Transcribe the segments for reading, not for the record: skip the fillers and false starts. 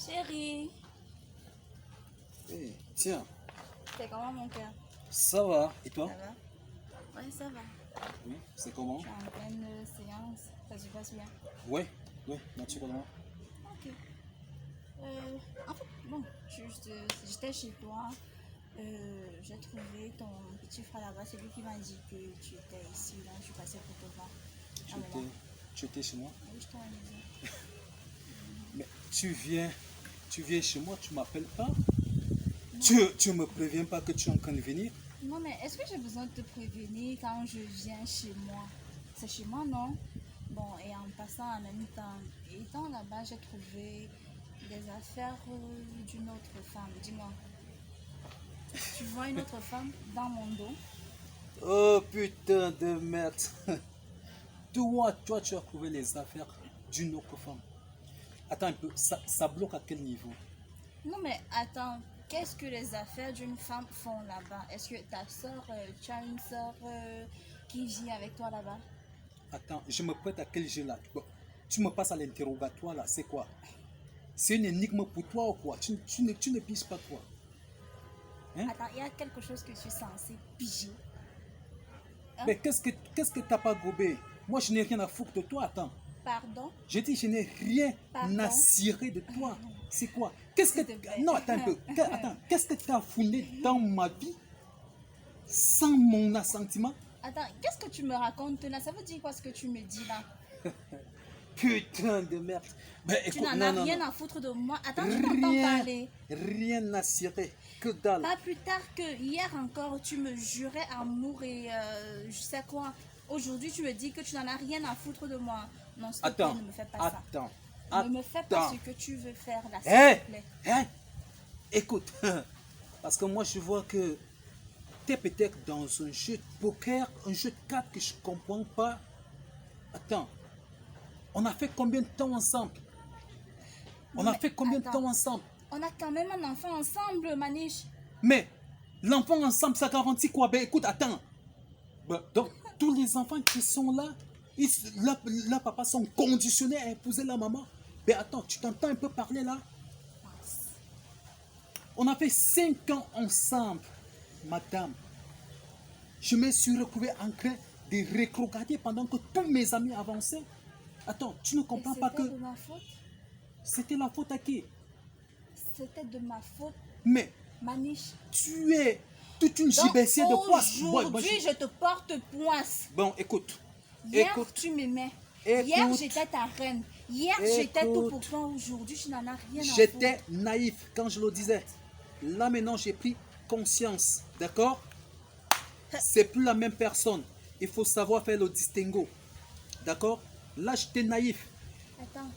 Chérie, Eh, tiens, c'est comment mon cœur? ça va. Et toi? Ça va? Ouais, ça va. Oui, c'est comment? Je suis en pleine séance. Ça se passe bien. Ouais, ouais, naturellement. Ok. En fait, bon, j'étais chez toi. J'ai trouvé ton petit frère là-bas. C'est lui qui m'a dit que tu étais ici. Donc, je suis passée pour te voir. Tu Ah, étais, voilà. tu étais chez moi? Oui, je t'ai à la maison. Mais tu viens chez moi, tu m'appelles pas? Non. Tu me préviens pas que tu es en train de venir? Non, mais est-ce que j'ai besoin de te prévenir quand je viens chez moi? C'est chez moi, non? Bon, et en passant en même temps, étant là-bas, j'ai trouvé des affaires d'une autre femme. Dis-moi, tu vois une autre femme dans mon dos? Oh putain de merde! Toi, tu as trouvé les affaires d'une autre femme. Attends un peu, ça bloque à quel niveau? Non, mais attends, qu'est-ce que les affaires d'une femme font là-bas? Est-ce que ta soeur, tu as une soeur qui vit avec toi là-bas? Attends, je me prête à quel jeu là? Bon, tu me passes à l'interrogatoire là, c'est quoi? C'est une énigme pour toi ou quoi? Tu ne piges pas quoi? Hein? Attends, il y a quelque chose que je suis censée piger. Mais qu'est-ce que t'as pas gobé? Moi, je n'ai rien à foutre de toi, attends. Pardon? J'ai dit, je n'ai rien Pardon? à cirer de toi. C'est quoi? Qu'est-ce que... S'il te plaît. Non, attends un peu. Attends, qu'est-ce que tu as fourni dans ma vie sans mon assentiment? Attends, qu'est-ce que tu me racontes là? Ça veut dire quoi ce que tu me dis là? Putain de merde. Ben, Tu écoute, n'en non, as non, rien non. à foutre de moi. Attends, je t'entends parler. Rien à cirer. Que dalle. Pas plus tard que hier encore, tu me jurais amour et je sais quoi. Aujourd'hui, tu me dis que tu n'en as rien à foutre de moi. Non, s'il te plaît, Attends, ne me fais pas ça. attends. Ne me fais pas ce que tu veux faire là, s'il Hé, te plaît. hé, écoute, parce que moi je vois que tu es peut-être dans un jeu de poker, un jeu de cartes que je ne comprends pas. Attends, on a fait combien de temps ensemble? On Non, a mais fait combien de attends. temps ensemble? On a quand même un enfant ensemble, Maniche. Mais l'enfant ensemble, ça garantit quoi? Ben écoute, attends. Ben, donc, tous les enfants qui sont là, leurs papas sont conditionnés à épouser la maman. Ben attends, tu t'entends un peu parler là? On a fait 5 ans ensemble, madame. Je me suis retrouvé en train de rétrograder pendant que tous mes amis avançaient. Attends, tu ne comprends pas C'était que de ma faute. c'était la faute à qui? C'était de ma faute, Mais Maniche. tu es toute une Donc gibecière de poisse. aujourd'hui, je te porte poisse. Bon, écoute. Hier, Écoute. tu m'aimais. Écoute. Hier, j'étais ta reine. Hier, j'étais tout Écoute. pour toi. Aujourd'hui, tu n'en as rien à foutre. J'étais naïf quand je le disais. Là maintenant, j'ai pris conscience. D'accord? C'est plus la même personne. Il faut savoir faire le distinguo. D'accord? Là, j'étais naïf. Attends,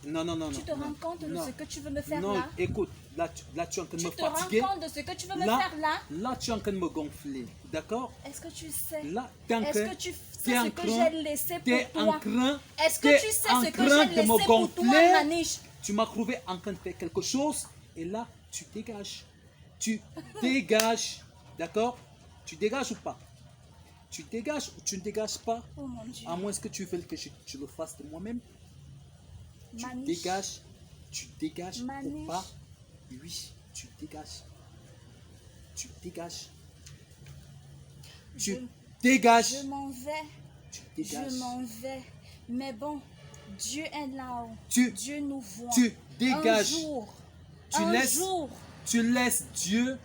Non, non, non. tu non, te non, rends compte de non. ce que tu veux me faire Non, là? écoute. Là, tu es en train de Tu me te rends fatiguer. compte de ce que tu veux me Là, faire là? là, tu es en train de me gonfler. D'accord? Est-ce que tu sais? Là, tu es en Est-ce train... que tu t'es sais en ce que train- j'ai laissé t'es pour en toi? train... Est-ce que t'es tu sais en ce que train j'ai de laissé me pour toi, gonfler. Maniche? Tu m'as trouvé en train de faire quelque chose et là, tu dégages. Tu dégages. D'accord? Tu dégages ou pas? Tu dégages ou tu ne dégages pas? Oh mon Dieu. À moins que tu veuilles que je le fasse de moi-même. Tu Maniche. dégages. Tu dégages ou Maniche. pas? Oui, tu dégages. Tu dégages. Tu Je- dégages. Je m'en vais. Tu dégages. Je m'en vais. Mais bon, Dieu est là-haut. Tu- Dieu nous voit. tu dégages. Un jour. Tu un laisses- jour. Tu laisses Dieu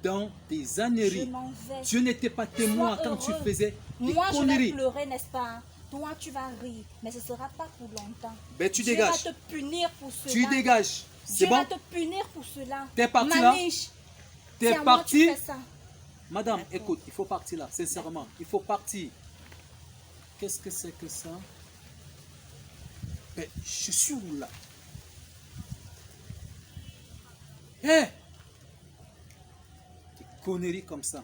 dans tes Je âneries. m'en vais. Dieu n'était pas témoin Sois quand tu heureux. faisais des Moi, je vais conneries. pleurer, n'est-ce pas? Toi, tu vas rire. Mais ce ne sera pas pour longtemps. Ben, tu Dieu dégages. va te punir pour cela. Tu dégages. C'est Dieu bon? va te punir pour cela. T'es parti là? Maniche, T'es c'est à moi que tu parti? fais ça. Madame, D'accord. écoute, il faut partir là, sincèrement. Il faut partir. Qu'est-ce que c'est que ça? Ben, je suis où là? Hé! Des conneries comme ça.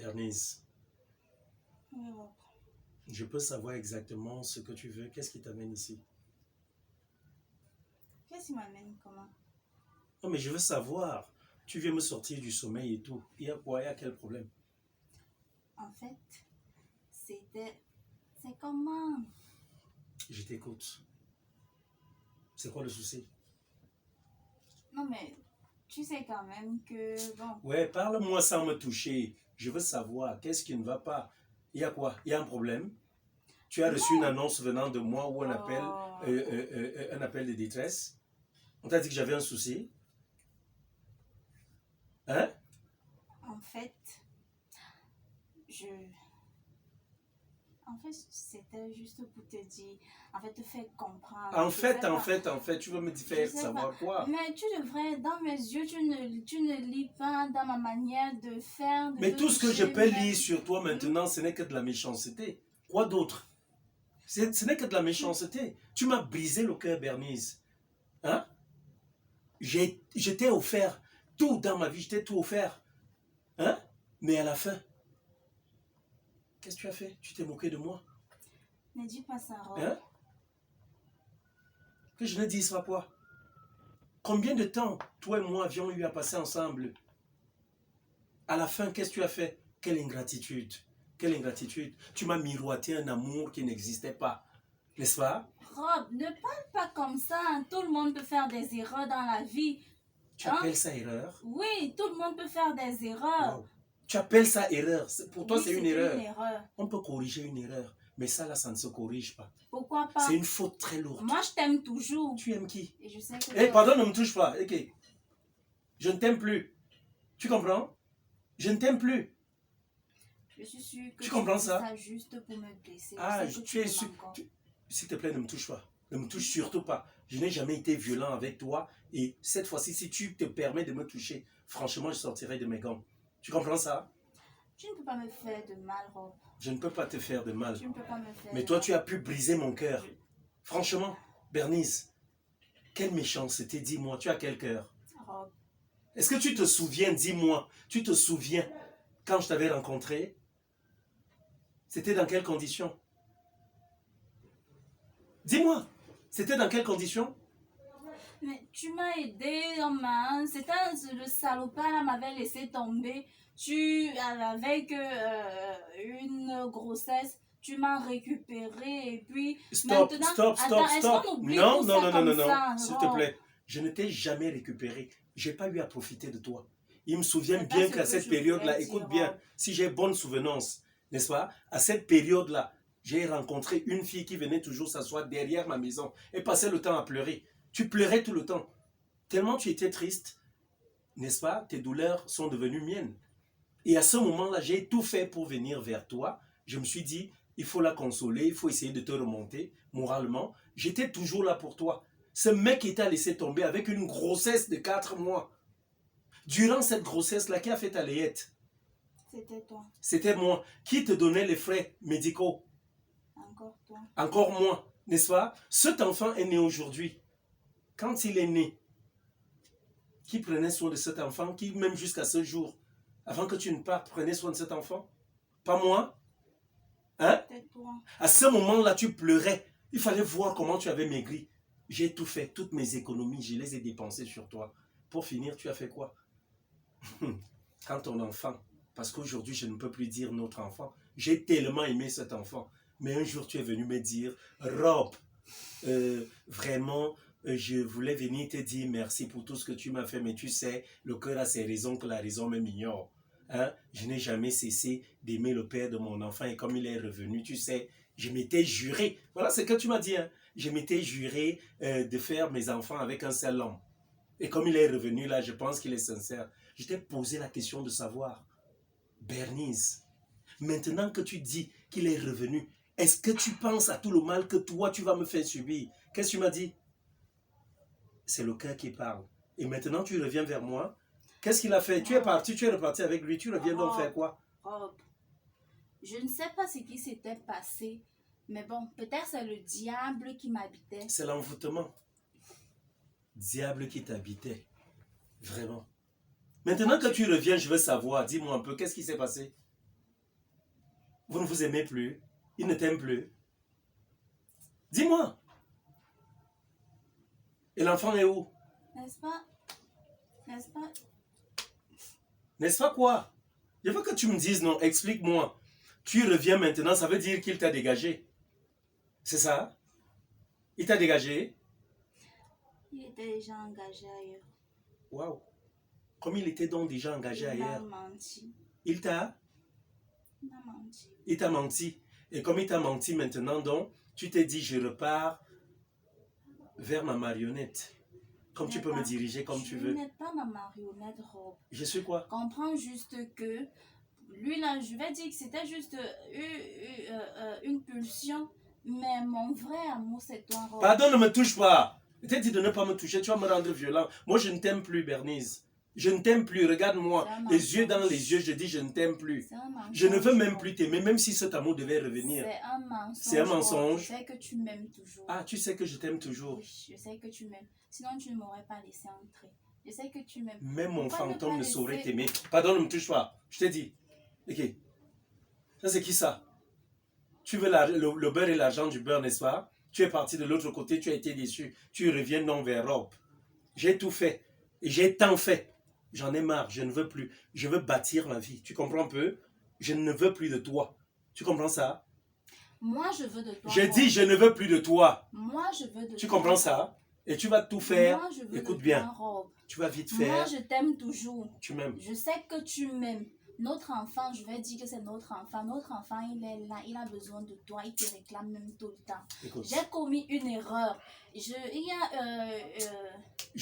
Bernice, Oui, Rob. je peux savoir exactement ce que tu veux. Qu'est-ce qui t'amène ici? Qu'est-ce qui m'amène comment? Non, mais je veux savoir. Tu viens me sortir du sommeil et tout. Il y a quoi? Il y a quel problème? En fait, c'était... C'est comment? Je t'écoute. C'est quoi le souci? Non, mais tu sais quand même que... Bon, Ouais, parle-moi sans me toucher. Je veux savoir. Qu'est-ce qui ne va pas? Il y a quoi? Il y a un problème? Tu as reçu une annonce venant de moi ou un appel de détresse? On t'a dit que j'avais un souci? Hein? en fait, je... En fait, c'était juste pour te dire... En fait, te faire comprendre. En Je sais fait, pas. tu veux me Je faire sais savoir pas. quoi? Mais tu devrais, dans mes yeux, tu ne lis pas dans ma manière de faire, de Mais te tout ce que je toucher, peux même. lire sur toi maintenant, ce n'est que de la méchanceté. Quoi d'autre? Ce n'est que de la méchanceté. Tu m'as brisé le cœur, Bernice. Hein? Je t'ai offert tout dans ma vie, je t'ai tout offert. Hein? Mais à la fin, qu'est-ce que tu as fait? Tu t'es moqué de moi. Ne dis pas ça, Rob. Hein? Que je ne dise pas quoi? Combien de temps, toi et moi, avions eu à passer ensemble? À la fin, qu'est-ce que tu as fait? Quelle ingratitude! Quelle ingratitude! Tu m'as miroité un amour qui n'existait pas. N'est-ce pas? Rob, ne parle pas comme ça. Tout le monde peut faire des erreurs dans la vie. Tu Hein? appelles ça erreur? Oui, tout le monde peut faire des erreurs. Wow. Tu appelles ça erreur? Pour toi, Oui, c'est une c'était erreur. une erreur. On peut corriger une erreur, mais ça, là, ça ne se corrige pas. Pourquoi pas? C'est une faute très lourde. Moi, je t'aime toujours. Tu aimes qui? Et je sais que Eh, toi- pardon, ne me touche pas. Ok. Je ne t'aime plus. Tu comprends? Je ne t'aime plus. Je suis sûre que Tu comprends dis ça? juste pour me blesser. Ah, Je sais que tu es m'aimes sûr. encore. S'il te plaît, ne me touche pas. Ne me touche surtout pas. Je n'ai jamais été violent avec toi. Et cette fois-ci, si tu te permets de me toucher, franchement, je sortirai de mes gants. Tu comprends ça? Tu ne peux pas me faire de mal, Rob. Je ne peux pas te faire de mal. Tu ne peux pas me faire Mais de toi, mal. tu as pu briser mon cœur. Franchement, Bernice, quelle méchanceté, dis-moi, tu as quel cœur? Rob, Est-ce que tu te souviens, dis-moi, tu te souviens quand je t'avais rencontré? C'était dans quelles conditions? Dis-moi, c'était dans quelles conditions? mais tu m'as aidé, man. C'était le salopard là m'avait laissé tomber. Avec une grossesse, tu m'as récupéré et puis Stop, maintenant, stop, stop, attends, est-ce stop. qu'on oublie Non, tout non, ça non, non, comme non, ça, non. S'il Rob? te plaît, je ne t'ai jamais récupéré. J'ai pas eu à profiter de toi. Il me souvient C'est pas bien ce qu'à que cette je période-là, voulais écoute dire, bien, Rob. si j'ai bonne souvenance, n'est-ce pas? À cette période-là, j'ai rencontré une fille qui venait toujours s'asseoir derrière ma maison et passait le temps à pleurer. Tu pleurais tout le temps. Tellement tu étais triste, n'est-ce pas? Tes douleurs sont devenues miennes. Et à ce moment-là, j'ai tout fait pour venir vers toi. Je me suis dit, il faut la consoler, il faut essayer de te remonter moralement. J'étais toujours là pour toi. Ce mec qui t'a laissé tomber avec une grossesse de 4 mois. Durant cette grossesse-là, qui a fait ta layette? C'était toi, C'était moi. Qui te donnait les frais médicaux? encore toi. Encore moi, n'est-ce pas? Cet enfant est né aujourd'hui. Quand il est né, qui prenait soin de cet enfant? Qui, même jusqu'à ce jour, avant que tu ne partes, prenait soin de cet enfant? Pas moi? Hein? C'était toi. À ce moment-là, tu pleurais. Il fallait voir comment tu avais maigri. J'ai tout fait, toutes mes économies, je les ai dépensées sur toi. Pour finir, tu as fait quoi? Quand ton enfant, parce qu'aujourd'hui, je ne peux plus dire notre enfant, j'ai tellement aimé cet enfant. Mais un jour, tu es venu me dire, Rob, vraiment, je voulais venir te dire merci pour tout ce que tu m'as fait, mais tu sais, le cœur a ses raisons que la raison même ignore. Hein? Je n'ai jamais cessé d'aimer le père de mon enfant et comme il est revenu, tu sais, je m'étais juré, voilà ce que tu m'as dit, hein? Je m'étais juré de faire mes enfants avec un seul homme. Et comme il est revenu là, je pense qu'il est sincère. Je t'ai posé la question de savoir, Bernice, maintenant que tu dis qu'il est revenu, est-ce que tu penses à tout le mal que toi tu vas me faire subir? Qu'est-ce que tu m'as dit? C'est le cœur qui parle. Et maintenant tu reviens vers moi. Qu'est-ce qu'il a fait? Tu es parti, tu es reparti avec lui, tu reviens donc faire quoi? Rob, je ne sais pas ce qui s'était passé, mais bon, peut-être c'est le diable qui m'habitait. C'est l'envoûtement. Diable qui t'habitait. Vraiment. Maintenant que tu reviens, je veux savoir, dis-moi un peu, qu'est-ce qui s'est passé? Vous ne vous aimez plus. Il ne t'aime plus. Dis-moi. Et l'enfant est où? N'est-ce pas? N'est-ce pas? N'est-ce pas quoi? Je veux que tu me dises non, explique-moi. Tu reviens maintenant, ça veut dire qu'il t'a dégagé. C'est ça? Il t'a dégagé? Il était déjà engagé ailleurs. Waouh. Comme il était donc déjà engagé Il m'a ailleurs. menti. Il t'a menti. Il t'a menti. Et comme il t'a menti maintenant, donc, tu t'es dit, je repars vers ma marionnette. Comme tu peux me diriger comme tu veux. Tu n'es pas ma marionnette, Rob. Je suis quoi? Comprends juste que lui là, je vais dire que c'était juste une pulsion, mais mon vrai amour c'est toi, Rob. Pardon, ne me touche pas. Je t'ai dit de ne pas me toucher, tu vas me rendre violent. Moi, je ne t'aime plus, Bernice. Je ne t'aime plus, regarde-moi. Les yeux dans les yeux, je dis je ne t'aime plus. Je ne veux même plus t'aimer, même si cet amour devait revenir. C'est un mensonge. C'est un mensonge. Je sais que tu m'aimes toujours. Ah, tu sais que je t'aime toujours. Oui, je sais que tu m'aimes. Sinon, tu ne m'aurais pas laissé entrer. Je sais que tu m'aimes. Même mon Pourquoi fantôme ne laisser... saurait t'aimer. Pardon, ne me touche pas. Je t'ai dit. Ok. Ça, c'est qui ça? Tu veux le beurre et l'argent du beurre, n'est-ce pas? Tu es parti de l'autre côté, tu as été déçu. Tu reviens non vers Rob. J'ai tout fait. Et j'ai tant fait. J'en ai marre, je ne veux plus. Je veux bâtir ma vie. Tu comprends un peu? Je ne veux plus de toi. Tu comprends ça? Moi, je veux de toi. J'ai dit, je ne veux plus de toi. Moi, je veux de toi. Tu comprends ça? Et tu vas tout faire. Moi, je veux Écoute de bien. toi, Rob. Tu vas vite faire. Moi, je t'aime toujours. Tu m'aimes. Je sais que tu m'aimes. Notre enfant, je vais dire que c'est notre enfant. Notre enfant, il est là, il a besoin de toi, il te réclame même tout le temps. Écoute. J'ai commis une erreur. Je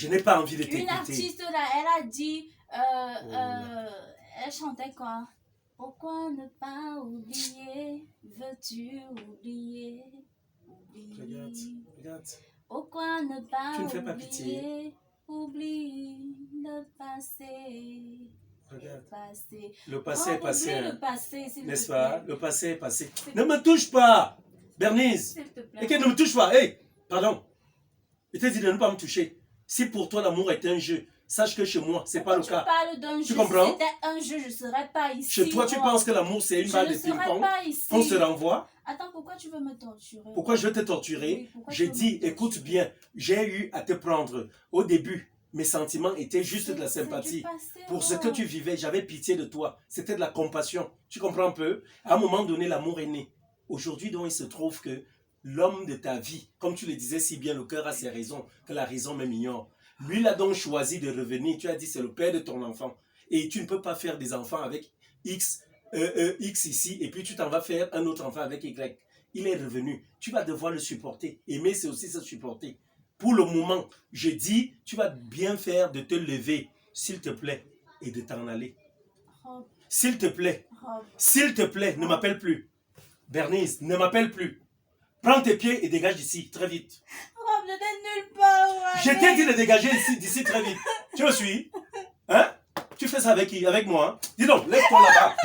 n'ai pas envie de t'écouter. Une artiste là, elle a dit, elle chantait quoi? Pourquoi ne pas oublier? Veux-tu oublier? Regarde. Pourquoi ne pas Tu ne fais oublier? pas pitié. Oublie le passé. Regarde. Passé. Le passé est passé. Oublie le passé, s'il N'est-ce te pas? plaît. Le passé est passé. Ne me touche pas! Bernice! S'il te plaît. Et ne me touche pas! Hey! Pardon! Je t'ai dit de ne pas me toucher. Si pour toi l'amour est un jeu, sache que chez moi, c'est pas le cas. Tu parles d'un jeu. Tu comprends? Si c'était un jeu, je ne serais pas ici. Chez toi, tu penses que l'amour c'est une balle de ping-pong? Je ne serais pas ici. On se renvoie? Attends, pourquoi tu veux me torturer? Pourquoi je veux te torturer? Oui, J'ai dit, écoute bien, j'ai eu à te prendre. Au début, mes sentiments étaient juste de la sympathie. Passé, pour ce que tu vivais, j'avais pitié de toi. C'était de la compassion. Tu comprends un peu? À un moment donné, l'amour est né. Aujourd'hui, donc, il se trouve que l'homme de ta vie, comme tu le disais si bien, le cœur a ses raisons, que la raison même ignore. Lui, il a donc choisi de revenir. Tu as dit, c'est le père de ton enfant. Et tu ne peux pas faire des enfants avec X ici, et puis tu t'en vas faire un autre enfant avec Y. Il est revenu. Tu vas devoir le supporter. Aimer, c'est aussi se supporter. Pour le moment, je dis, tu vas bien faire de te lever, s'il te plaît, et de t'en aller. S'il te plaît, s'il te plaît, ne m'appelle plus. Bernice, ne m'appelle plus. Prends tes pieds et dégage d'ici, très vite. Rob, je n'ai nulle part. Je t'ai dit de dégager d'ici très vite. Tu me suis? Hein? Tu fais ça avec qui? Avec moi? Hein? Dis donc, lève-toi là-bas.